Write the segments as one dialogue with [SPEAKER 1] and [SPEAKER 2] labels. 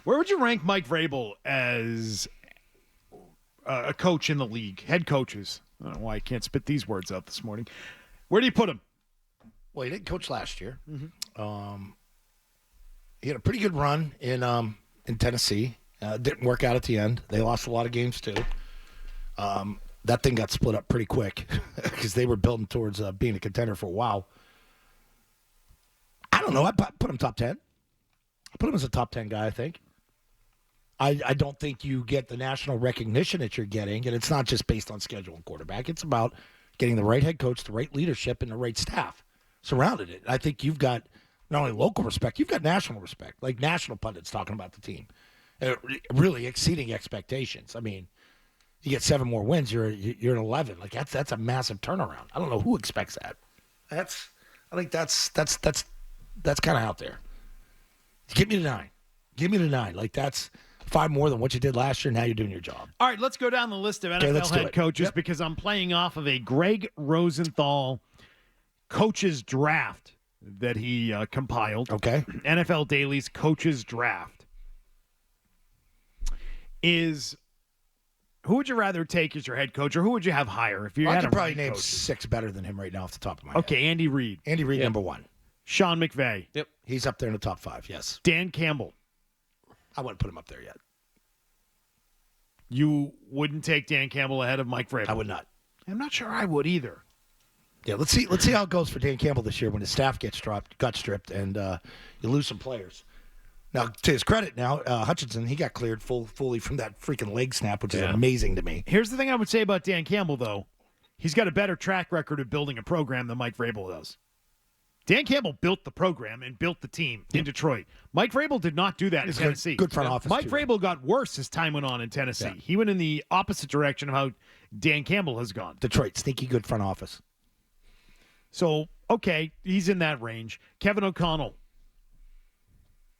[SPEAKER 1] Where would you rank Mike Vrabel as a coach in the league? Head coaches. I don't know why I can't spit these words out this morning. Where do you put him?
[SPEAKER 2] Well, he didn't coach last year. He had a pretty good run in Tennessee. Didn't work out at the end. They lost a lot of games too. That thing got split up pretty quick because they were building towards being a contender for a while. I don't know. I put him top 10. I put him as a top 10 guy, I think. I don't think you get the national recognition that you're getting, and it's not just based on schedule and quarterback. It's about getting the right head coach, the right leadership, and the right staff surrounded it. I think you've got not only local respect, you've got national respect, like national pundits talking about the team, really exceeding expectations. I mean, you get 7 more wins, you're at 11. Like that's a massive turnaround. I don't know who expects that. I think that's kind of out there. Give me the 9. Give me the 9. Like that's 5 more than what you did last year. Now you're doing your job.
[SPEAKER 1] All right, let's go down the list of NFL head coaches because I'm playing off of a Greg Rosenthal coaches draft that he compiled.
[SPEAKER 2] Okay.
[SPEAKER 1] NFL Daily's coaches draft. Who would you rather take as your head coach, or who would you have higher? If you
[SPEAKER 2] I
[SPEAKER 1] had
[SPEAKER 2] could probably name
[SPEAKER 1] coaches?
[SPEAKER 2] 6 better than him right now off the top of my head.
[SPEAKER 1] Okay, Andy Reid.
[SPEAKER 2] Andy Reid, number 1.
[SPEAKER 1] Sean McVay.
[SPEAKER 3] Yep.
[SPEAKER 2] He's up there in the top 5, yes.
[SPEAKER 1] Dan Campbell.
[SPEAKER 2] I wouldn't put him up there yet.
[SPEAKER 1] You wouldn't take Dan Campbell ahead of Mike Vrabel?
[SPEAKER 2] I would not.
[SPEAKER 1] I'm not sure I would either.
[SPEAKER 2] Yeah, let's see how it goes for Dan Campbell this year when his staff gets got stripped, and you lose some players. Now, to his credit, Hutchinson, he got cleared fully from that freaking leg snap, which is amazing to me.
[SPEAKER 1] Here's the thing I would say about Dan Campbell, though. He's got a better track record of building a program than Mike Vrabel does. Dan Campbell built the program and built the team in Detroit. Mike Vrabel did not do that in Tennessee.
[SPEAKER 2] Good front office.
[SPEAKER 1] Mike Vrabel got worse as time went on in Tennessee. Yeah. He went in the opposite direction of how Dan Campbell has gone.
[SPEAKER 2] Detroit, sneaky good front office.
[SPEAKER 1] So, okay, he's in that range. Kevin O'Connell.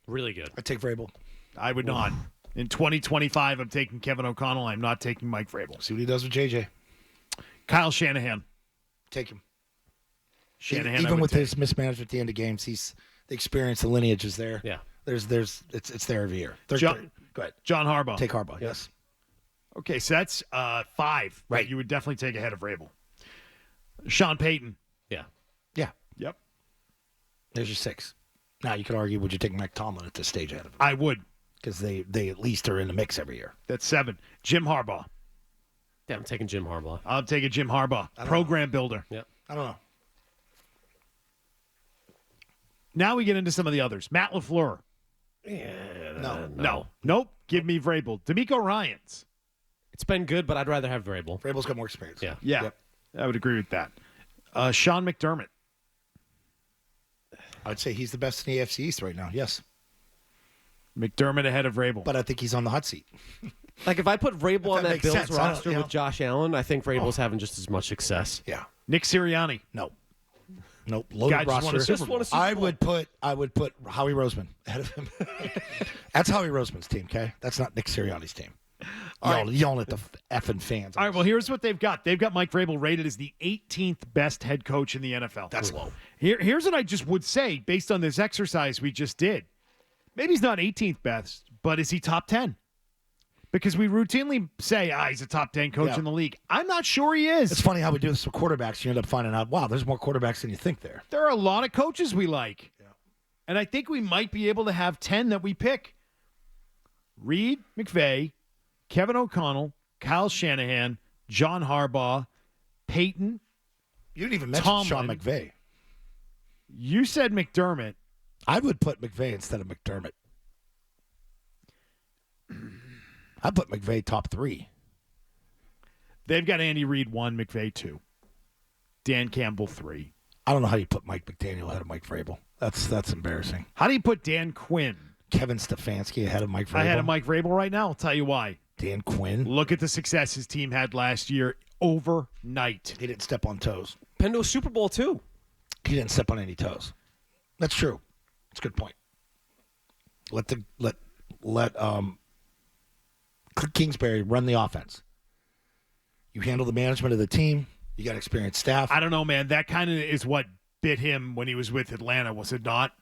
[SPEAKER 3] Really good.
[SPEAKER 2] I'd take Vrabel.
[SPEAKER 1] I would not. In 2025, I'm taking Kevin O'Connell. I'm not taking Mike Vrabel.
[SPEAKER 2] See what he does with JJ. Kyle
[SPEAKER 1] Shanahan.
[SPEAKER 2] Take him.
[SPEAKER 1] Shanahan,
[SPEAKER 2] even with his mismanagement at the end of games, the experience, the lineage is there.
[SPEAKER 3] Yeah.
[SPEAKER 2] It's there every year. Go ahead.
[SPEAKER 1] John Harbaugh.
[SPEAKER 2] Take Harbaugh, yes.
[SPEAKER 1] Okay, so that's 5.
[SPEAKER 2] Right.
[SPEAKER 1] You would definitely take ahead of Vrabel. Sean Payton.
[SPEAKER 3] Yeah.
[SPEAKER 2] Yeah.
[SPEAKER 1] Yep.
[SPEAKER 2] There's your 6. Now you could argue, would you take Mike Tomlin at this stage ahead of him?
[SPEAKER 1] I would.
[SPEAKER 2] Because they at least are in the mix every year.
[SPEAKER 1] That's 7. Jim Harbaugh.
[SPEAKER 3] Yeah, I'm taking Jim Harbaugh.
[SPEAKER 1] I'm taking Jim Harbaugh. Program builder.
[SPEAKER 3] Yep.
[SPEAKER 2] I don't know.
[SPEAKER 1] Now we get into some of the others. Matt LaFleur.
[SPEAKER 3] Yeah.
[SPEAKER 1] No. Nope. Give me Vrabel. DeMeco Ryans.
[SPEAKER 3] It's been good, but I'd rather have Vrabel.
[SPEAKER 2] Vrabel's got more experience.
[SPEAKER 3] Yeah.
[SPEAKER 1] Yep. I would agree with that. Sean McDermott.
[SPEAKER 2] I'd say he's the best in the AFC East right now, yes.
[SPEAKER 1] McDermott ahead of Vrabel.
[SPEAKER 2] But I think he's on the hot seat.
[SPEAKER 3] Like, if I put Vrabel on that
[SPEAKER 2] makes
[SPEAKER 3] Bills
[SPEAKER 2] sense.
[SPEAKER 3] roster with Josh Allen, I think Vrabel's having just as much success.
[SPEAKER 2] Yeah.
[SPEAKER 1] Nick Sirianni.
[SPEAKER 2] Nope. Loaded roster. I would put Howie Roseman ahead of him. That's Howie Roseman's team, okay? That's not Nick Sirianni's team. Yelling at the effing fans.
[SPEAKER 1] All right, well, here's what they've got. They've got Mike Vrabel rated as the 18th best head coach in the NFL.
[SPEAKER 2] That's low.
[SPEAKER 1] Here's what I just would say based on this exercise we just did. Maybe he's not 18th best, but is he top 10? Because we routinely say, he's a top 10 coach in the league. I'm not sure he is.
[SPEAKER 2] It's funny how we do this with quarterbacks. You end up finding out, wow, there's more quarterbacks than you think there.
[SPEAKER 1] There are a lot of coaches we like.
[SPEAKER 2] Yeah.
[SPEAKER 1] And I think we might be able to have 10 that we pick. Reid, McVay, Kevin O'Connell, Kyle Shanahan, John Harbaugh, Peyton.
[SPEAKER 2] You didn't even mention
[SPEAKER 1] Tomlin.
[SPEAKER 2] Sean McVay.
[SPEAKER 1] You said McDermott.
[SPEAKER 2] I would put McVay instead of McDermott. I'd put McVay top 3.
[SPEAKER 1] They've got Andy Reid 1, McVay 2. Dan Campbell 3.
[SPEAKER 2] I don't know how you put Mike McDaniel ahead of Mike Vrabel. That's embarrassing.
[SPEAKER 1] How do you put Dan Quinn
[SPEAKER 2] Kevin Stefanski ahead of Mike Vrabel?
[SPEAKER 1] ahead of Mike Vrabel right now? I'll tell you why.
[SPEAKER 2] Dan Quinn.
[SPEAKER 1] Look at the success his team had last year overnight.
[SPEAKER 2] He didn't step on toes.
[SPEAKER 3] Been to a Super Bowl, too.
[SPEAKER 2] He didn't step on any toes. That's true. That's a good point. Let Cliff Kingsbury run the offense. You handle the management of the team. You got experienced staff.
[SPEAKER 1] I don't know, man. That kind of is what bit him when he was with Atlanta, was it not?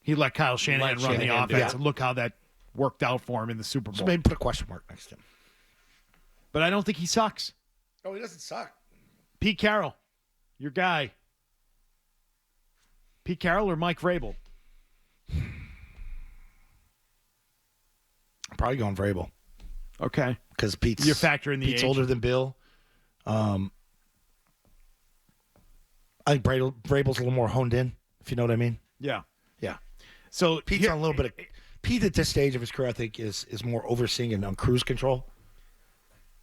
[SPEAKER 1] He let Kyle Shanahan run the offense, and look how that worked out for him in the Super Bowl.
[SPEAKER 2] So maybe put a question mark next to him.
[SPEAKER 1] But I don't think he sucks.
[SPEAKER 2] Oh, he doesn't suck.
[SPEAKER 1] Pete Carroll, your guy. Pete Carroll or Mike Vrabel?
[SPEAKER 2] I'm probably going Vrabel.
[SPEAKER 1] Okay.
[SPEAKER 2] Because Pete's
[SPEAKER 1] You factor in the
[SPEAKER 2] Pete's
[SPEAKER 1] age.
[SPEAKER 2] older than Bill. I think Vrabel's a little more honed in, if you know what I mean.
[SPEAKER 1] Yeah.
[SPEAKER 2] Yeah.
[SPEAKER 1] So
[SPEAKER 2] Pete's on a little bit of Pete at this stage of his career, I think, is more overseeing and on cruise control,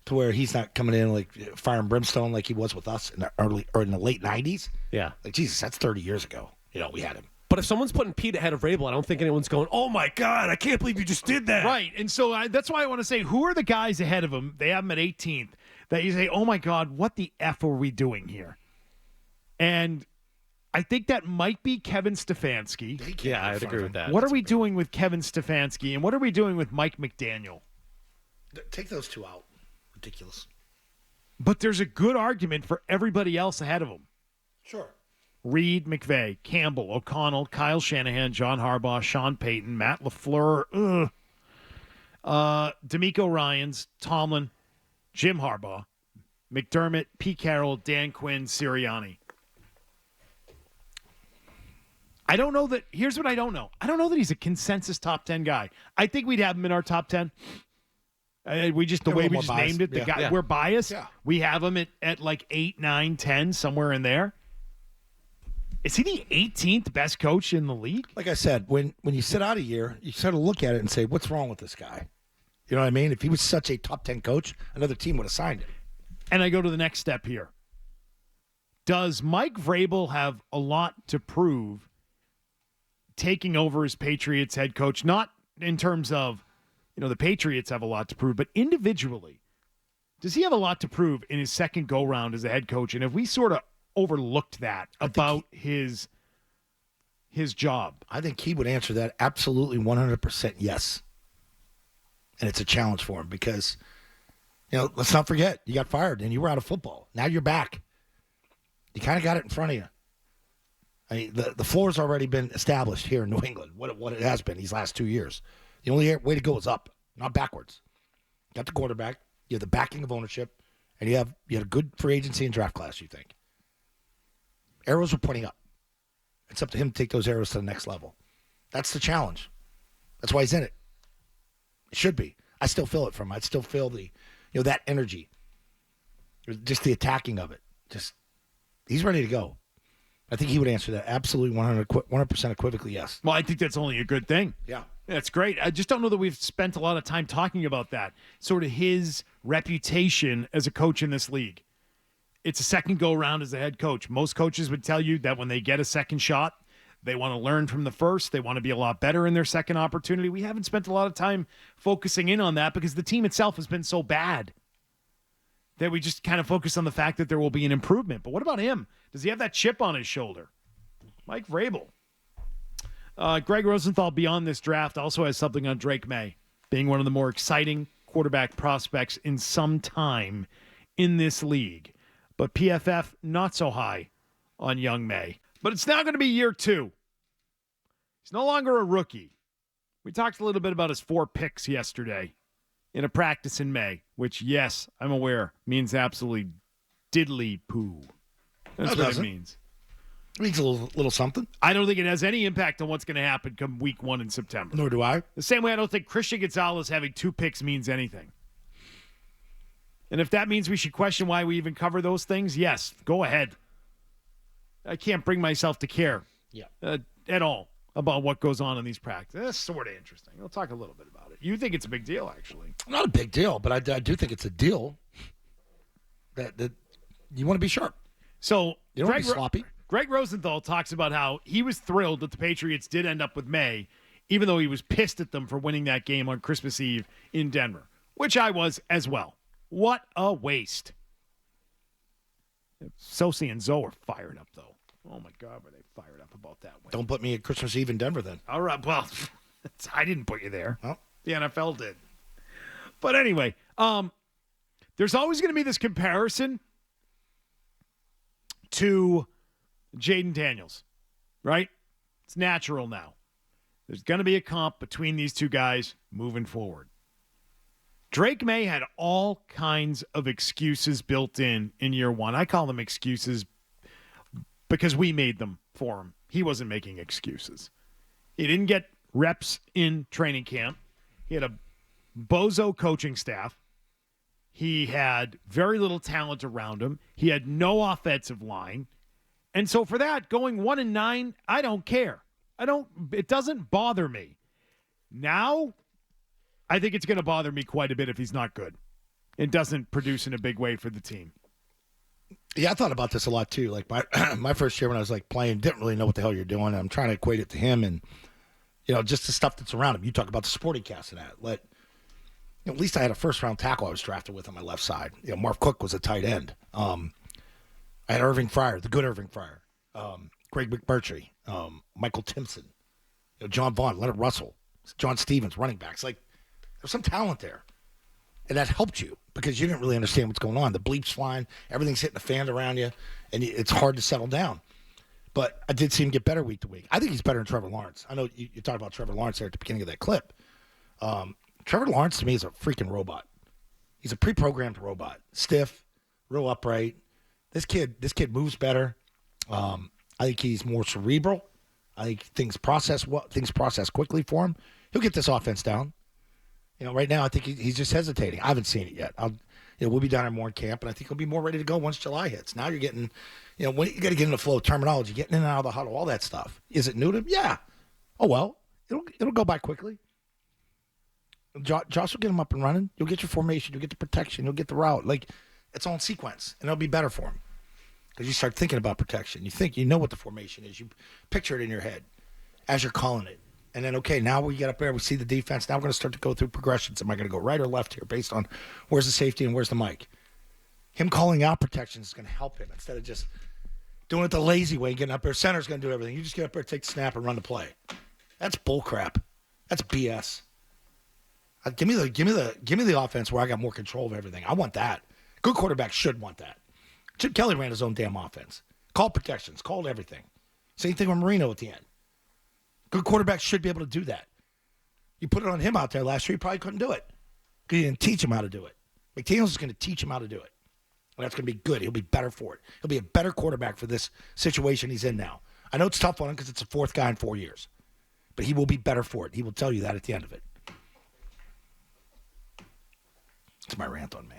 [SPEAKER 2] to where he's not coming in like fire and brimstone like he was with us in the early or in the late '90s.
[SPEAKER 3] Yeah.
[SPEAKER 2] Like Jesus, that's 30 years ago. We had him.
[SPEAKER 3] But if someone's putting Pete ahead of Vrabel, I don't think anyone's going, oh, my God, I can't believe you just did that.
[SPEAKER 1] Right. And so that's why I want to say, who are the guys ahead of him? They have him at 18th. That you say, oh, my God, what the F are we doing here? And I think that might be Kevin Stefanski.
[SPEAKER 3] Yeah, I'd agree with that.
[SPEAKER 1] What are we doing with Kevin Stefanski? And what are we doing with Mike McDaniel?
[SPEAKER 2] Take those two out. Ridiculous.
[SPEAKER 1] But there's a good argument for everybody else ahead of him.
[SPEAKER 2] Sure.
[SPEAKER 1] Reed, McVay, Campbell, O'Connell, Kyle Shanahan, John Harbaugh, Sean Payton, Matt LaFleur, D'Amico Ryans, Tomlin, Jim Harbaugh, McDermott, Pete Carroll, Dan Quinn, Sirianni. I don't know that. Here's what I don't know. I don't know that he's a consensus top 10 guy. I think we'd have him in our top 10. We just, the
[SPEAKER 2] They're a
[SPEAKER 1] way
[SPEAKER 2] little
[SPEAKER 1] we
[SPEAKER 2] more
[SPEAKER 1] just
[SPEAKER 2] biased.
[SPEAKER 1] named it, the
[SPEAKER 2] Yeah.
[SPEAKER 1] guy,
[SPEAKER 3] Yeah.
[SPEAKER 1] we're biased.
[SPEAKER 2] Yeah.
[SPEAKER 1] We have him at like 8, 9, 10, somewhere in there. Is he the 18th best coach in the league?
[SPEAKER 2] Like I said, when you sit out a year, you sort of look at it and say, what's wrong with this guy? You know what I mean? If he was such a top 10 coach, another team would have signed him.
[SPEAKER 1] And I go to the next step here. Does Mike Vrabel have a lot to prove taking over as Patriots head coach? Not in terms of, the Patriots have a lot to prove, but individually. Does he have a lot to prove in his second go-round as a head coach? And have we sort of overlooked that about his job?
[SPEAKER 2] I think he would answer that absolutely 100% yes. And it's a challenge for him because, let's not forget, you got fired and you were out of football. Now you're back. You kind of got it in front of you. I mean, the floor's already been established here in New England, what it has been these last 2 years. The only way to go is up, not backwards. You got the quarterback, you have the backing of ownership, and you had a good free agency and draft class, you think. Arrows are pointing up. It's up to him to take those arrows to the next level. That's the challenge. That's why he's in it. It should be. I still feel it from him. I still feel the, that energy. Just the attacking of it. He's ready to go. I think he would answer that absolutely 100% equivocally yes.
[SPEAKER 1] Well, I think that's only a good thing.
[SPEAKER 2] Yeah.
[SPEAKER 1] That's great. I just don't know that we've spent a lot of time talking about that. Sort of his reputation as a coach in this league. It's a second go-around as a head coach. Most coaches would tell you that when they get a second shot, they want to learn from the first. They want to be a lot better in their second opportunity. We haven't spent a lot of time focusing in on that because the team itself has been so bad that we just kind of focus on the fact that there will be an improvement. But what about him? Does he have that chip on his shoulder? Mike Vrabel. Greg Rosenthal, beyond this draft, also has something on Drake Maye being one of the more exciting quarterback prospects in some time in this league. But PFF, not so high on young Maye. But it's now going to be year 2. He's no longer a rookie. We talked a little bit about his 4 picks yesterday in a practice in May, which, yes, I'm aware, means absolutely diddly poo. That's what it means.
[SPEAKER 2] It means a little something.
[SPEAKER 1] I don't think it has any impact on what's going to happen come week 1 in September.
[SPEAKER 2] Nor do I.
[SPEAKER 1] The same way I don't think Christian Gonzalez having 2 picks means anything. And if that means we should question why we even cover those things, yes, go ahead. I can't bring myself to care at all about what goes on in these practices. That's sort of interesting. We'll talk a little bit about it. You think it's a big deal, actually.
[SPEAKER 2] Not a big deal, but I do think it's a deal that you want to be sharp.
[SPEAKER 1] So
[SPEAKER 2] You don't want to be sloppy.
[SPEAKER 1] Greg Rosenthal talks about how he was thrilled that the Patriots did end up with Maye, even though he was pissed at them for winning that game on Christmas Eve in Denver, which I was as well. What a waste. Sosi and Zoe are fired up, though. Oh, my God, were they fired up about that win.
[SPEAKER 2] Don't put me at Christmas Eve in Denver then.
[SPEAKER 1] All right, well, I didn't put you there.
[SPEAKER 2] Oh.
[SPEAKER 1] The NFL did. But anyway, there's always going to be this comparison to Jaden Daniels, right? It's natural now. There's going to be a comp between these two guys moving forward. Drake Maye had all kinds of excuses built in year one. I call them excuses because we made them for him. He wasn't making excuses. He didn't get reps in training camp. He had a bozo coaching staff. He had very little talent around him. He had no offensive line. And so for that, going 1-9, I don't care. It doesn't bother me. Now, I think it's going to bother me quite a bit if he's not good. It doesn't produce in a big way for the team.
[SPEAKER 2] Yeah, I thought about this a lot too. Like my first year when I was like playing, didn't really know what the hell you're doing. I'm trying to equate it to him and, just the stuff that's around him. You talk about the supporting cast of that. At least I had a first-round tackle I was drafted with on my left side. Marv Cook was a tight end. I had Irving Fryer, the good Irving Fryer. Greg McMurtry, Michael Timpson, John Vaughn, Leonard Russell, John Stevens, running backs. There's some talent there. And that helped you because you didn't really understand what's going on. The bleep's flying, everything's hitting the fan around you, and it's hard to settle down. But I did see him get better week to week. I think he's better than Trevor Lawrence. I know you talked about Trevor Lawrence there at the beginning of that clip. Trevor Lawrence, to me, is a freaking robot. He's a pre-programmed robot. Stiff, real upright. This kid moves better. I think he's more cerebral. I think things process quickly for him. He'll get this offense down. Right now, I think he's just hesitating. I haven't seen it yet. We'll be down there more in camp, and I think he'll be more ready to go once July hits. Now you're getting, when you got to get into flow terminology, getting in and out of the huddle, all that stuff. Is it new to him? Yeah. Oh well, it'll go by quickly. Josh will get him up and running. You'll get your formation. You'll get the protection. You'll get the route. It's all in sequence, and it'll be better for him because you start thinking about protection. You think you know what the formation is. You picture it in your head as you're calling it. And then, okay, now we get up there, we see the defense. Now we're going to start to go through progressions. Am I going to go right or left here based on where's the safety and where's the mic? Him calling out protections is going to help him instead of just doing it the lazy way and getting up there. Center's going to do everything. You just get up there, take the snap, and run the play. That's bull crap. That's BS. Give me the offense where I got more control of everything. I want that. Good quarterback should want that. Chip Kelly ran his own damn offense. Called protections, called everything. Same thing with Marino at the end. Good quarterback should be able to do that. You put it on him out there last year, he probably couldn't do it because you didn't teach him how to do it. McDaniels is going to teach him how to do it. And that's going to be good. He'll be better for it. He'll be a better quarterback for this situation he's in now. I know it's tough on him because it's the fourth guy in 4 years. But he will be better for it. He will tell you that at the end of it. It's my rant on me.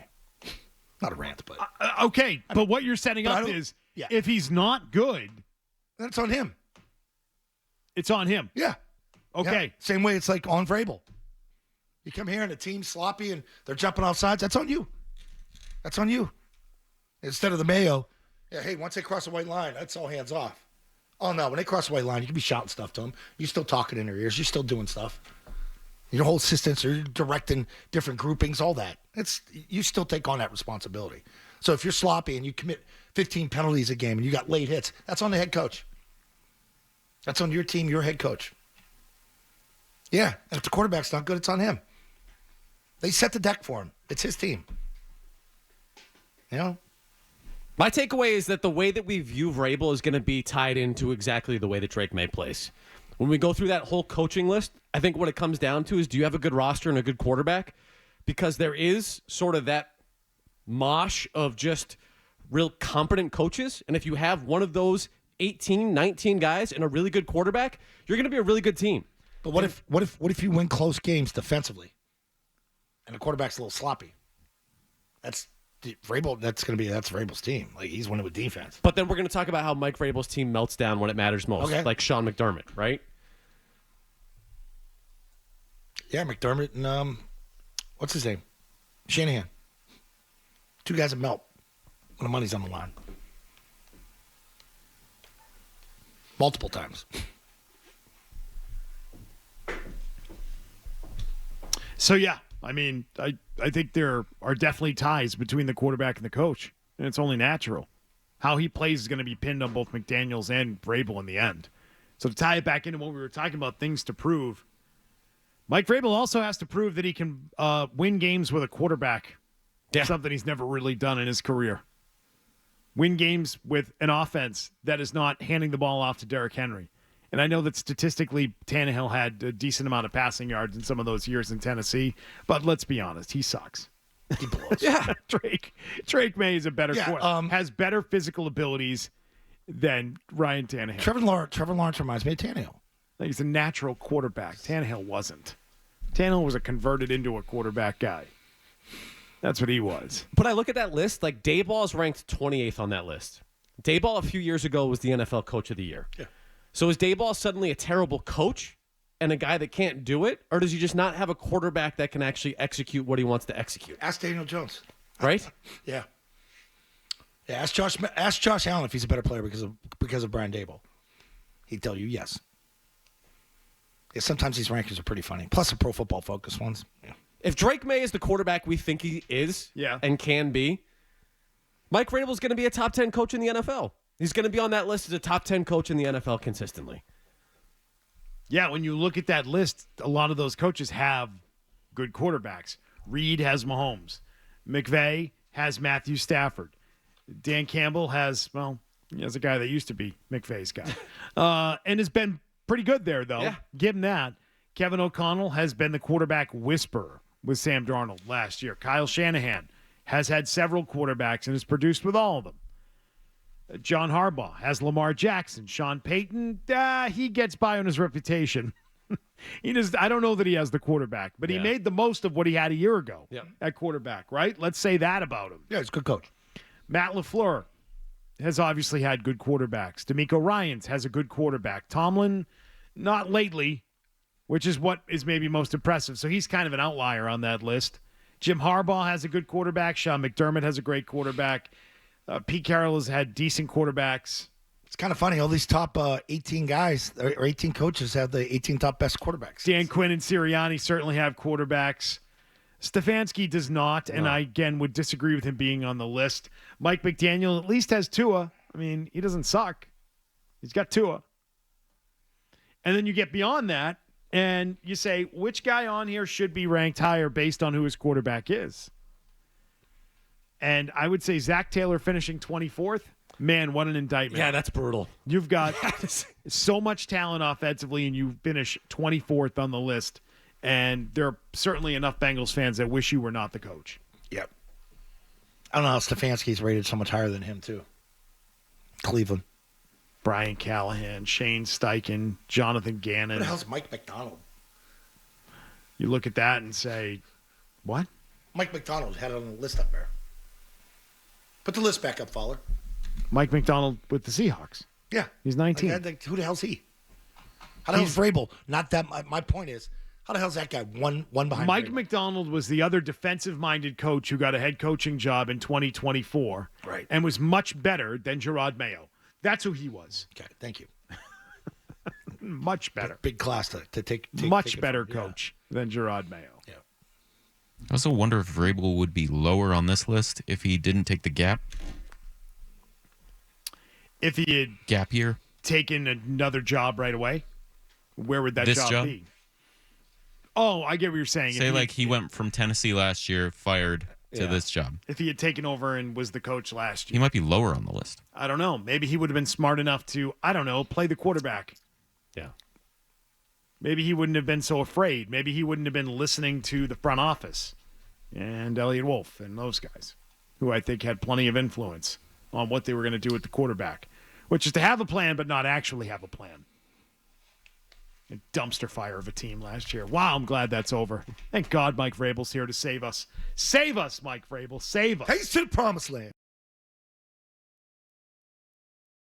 [SPEAKER 2] Not a rant, but...
[SPEAKER 1] okay, but what you're setting up is if he's not good...
[SPEAKER 2] Then it's on him.
[SPEAKER 1] It's on him.
[SPEAKER 2] Yeah.
[SPEAKER 1] Okay.
[SPEAKER 2] Yeah. Same way it's like on Vrabel. You come here and the team's sloppy and they're jumping off sides. That's on you. That's on you. Instead of the Mayo, hey, once they cross the white line, that's all hands off. Oh, no. When they cross the white line, you can be shouting stuff to them. You're still talking in their ears. You're still doing stuff. Your whole assistants are directing different groupings, all that. You still take on that responsibility. So if you're sloppy and you commit 15 penalties a game and you got late hits, that's on the head coach. That's on your team, your head coach. Yeah, and if the quarterback's not good, it's on him. They set the deck for him. It's his team.
[SPEAKER 3] My takeaway is that the way that we view Vrabel is going to be tied into exactly the way that Drake Maye plays. When we go through that whole coaching list, I think what it comes down to is, do you have a good roster and a good quarterback? Because there is sort of that mosh of just real competent coaches. And if you have one of those 18, 19 guys and a really good quarterback, you're going to be a really good team.
[SPEAKER 2] But what if you win close games defensively and the quarterback's a little sloppy? That's Vrabel. That's Vrabel's team. He's winning with defense.
[SPEAKER 3] But then we're going to talk about how Mike Vrabel's team melts down when it matters most, like Sean McDermott, right?
[SPEAKER 2] Yeah, McDermott and what's his name? Shanahan. Two guys that melt when the money's on the line. Multiple times.
[SPEAKER 1] So, yeah, I mean, I think there are definitely ties between the quarterback and the coach, and it's only natural. How he plays is going to be pinned on both McDaniels and Vrabel in the end. So to tie it back into what we were talking about, things to prove, Mike Vrabel also has to prove that he can win games with a quarterback, something he's never really done in his career. Win games with an offense that is not handing the ball off to Derrick Henry And I know that statistically, Tannehill had a decent amount of passing yards in some of those years in Tennessee. But let's be honest, he sucks.
[SPEAKER 2] He blows.
[SPEAKER 1] Yeah, Drake May is a better
[SPEAKER 2] Yeah,
[SPEAKER 1] has better physical abilities than Ryan Tannehill.
[SPEAKER 2] Trevor Lawrence reminds me of Tannehill.
[SPEAKER 1] He's a natural quarterback. Tannehill wasn't. Tannehill was a converted into a quarterback guy. That's what he was.
[SPEAKER 3] But I look at that list, like Dayball is ranked 28th on that list. Dayball a few years ago was the NFL Coach of the Year.
[SPEAKER 2] Yeah.
[SPEAKER 3] So is Dayball suddenly a terrible coach and a guy that can't do it? Or does he just not have a quarterback that can actually execute what he wants to execute?
[SPEAKER 2] Ask Daniel Jones.
[SPEAKER 3] Right?
[SPEAKER 2] Yeah. Yeah, ask Josh Allen if he's a better player because of Brian Daboll. He'd tell you yes. Yeah, sometimes these rankings are pretty funny. Plus the Pro Football Focus ones. Yeah.
[SPEAKER 3] If Drake May is the quarterback we think he is and can be, Mike Vrabel is going to be a top 10 coach in the NFL. He's going to be on that list as a top 10 coach in the NFL consistently.
[SPEAKER 1] Yeah, when you look at that list, a lot of those coaches have good quarterbacks. Reed has Mahomes. McVay has Matthew Stafford. Dan Campbell has, he has a guy that used to be McVay's guy. And has been pretty good there, though.
[SPEAKER 3] Yeah.
[SPEAKER 1] Give him that. Kevin O'Connell has been the quarterback whisperer with Sam Darnold last year. Kyle Shanahan has had several quarterbacks and has produced with all of them. John Harbaugh has Lamar Jackson. Sean Payton, he gets by on his reputation. I don't know that he has the quarterback, but he made the most of what he had a year ago at quarterback, right? Let's say that about him.
[SPEAKER 2] Yeah, he's a good coach.
[SPEAKER 1] Matt LaFleur has obviously had good quarterbacks. DeMeco Ryans has a good quarterback. Tomlin, not lately, which is what is maybe most impressive. So he's kind of an outlier on that list. Jim Harbaugh has a good quarterback. Sean McDermott has a great quarterback. Pete Carroll has had decent quarterbacks.
[SPEAKER 2] It's kind of funny. All these top 18 guys or 18 coaches have the 18 top best quarterbacks.
[SPEAKER 1] Dan Quinn and Sirianni certainly have quarterbacks. Stefanski does not, and I, again, would disagree with him being on the list. Mike McDaniel at least has Tua. I mean, he doesn't suck. He's got Tua. And then you get beyond that, and you say, which guy on here should be ranked higher based on who his quarterback is? And I would say Zach Taylor finishing 24th. Man, what an indictment.
[SPEAKER 3] Yeah, that's brutal.
[SPEAKER 1] You've got so much talent offensively, and you finish 24th on the list. And there are certainly enough Bengals fans that wish you were not the coach.
[SPEAKER 2] Yep. I don't know how Stefanski's rated so much higher than him, too. Cleveland.
[SPEAKER 1] Brian Callahan, Shane Steichen, Jonathan Gannon.
[SPEAKER 2] Who the hell's Mike McDonald?
[SPEAKER 1] You look at that and say, what?
[SPEAKER 2] Mike McDonald had it on the list up there. Put the list back up, Fowler.
[SPEAKER 1] Mike McDonald with the Seahawks.
[SPEAKER 2] Yeah.
[SPEAKER 1] He's 19.
[SPEAKER 2] Who the hell's he? How the hell's Vrabel? Not that. My point is, how the hell's that guy one behind
[SPEAKER 1] Mike
[SPEAKER 2] Vrabel?
[SPEAKER 1] McDonald was the other defensive-minded coach who got a head coaching job in 2024.
[SPEAKER 2] Right.
[SPEAKER 1] And was much better than Gerard Mayo. That's who he was.
[SPEAKER 2] Okay, thank you.
[SPEAKER 1] Much better.
[SPEAKER 2] Big class to take.
[SPEAKER 1] Much better coach than Gerard Mayo.
[SPEAKER 2] Yeah.
[SPEAKER 4] I also wonder if Vrabel would be lower on this list if he didn't take the gap
[SPEAKER 1] If he had
[SPEAKER 4] year.
[SPEAKER 1] taken another job right away, where would that
[SPEAKER 4] This
[SPEAKER 1] job
[SPEAKER 4] job?
[SPEAKER 1] be? Oh, I get what you're saying.
[SPEAKER 4] Say like he went from Tennessee last year, fired to this job.
[SPEAKER 1] If he had taken over and was the coach last
[SPEAKER 4] He
[SPEAKER 1] year,
[SPEAKER 4] might be lower on the list.
[SPEAKER 1] I don't know. Maybe he would have been smart enough to, play the quarterback.
[SPEAKER 3] Yeah.
[SPEAKER 1] Maybe he wouldn't have been so afraid. Maybe he wouldn't have been listening to the front office and Elliot Wolf and those guys, who I think had plenty of influence on what they were going to do with the quarterback, which is to have a plan but not actually have a plan. A dumpster fire of a team last year. Wow, I'm glad that's over. Thank God Mike Vrabel's here to save us. Save us, Mike Vrabel. Save us.
[SPEAKER 2] Take us to the promised land.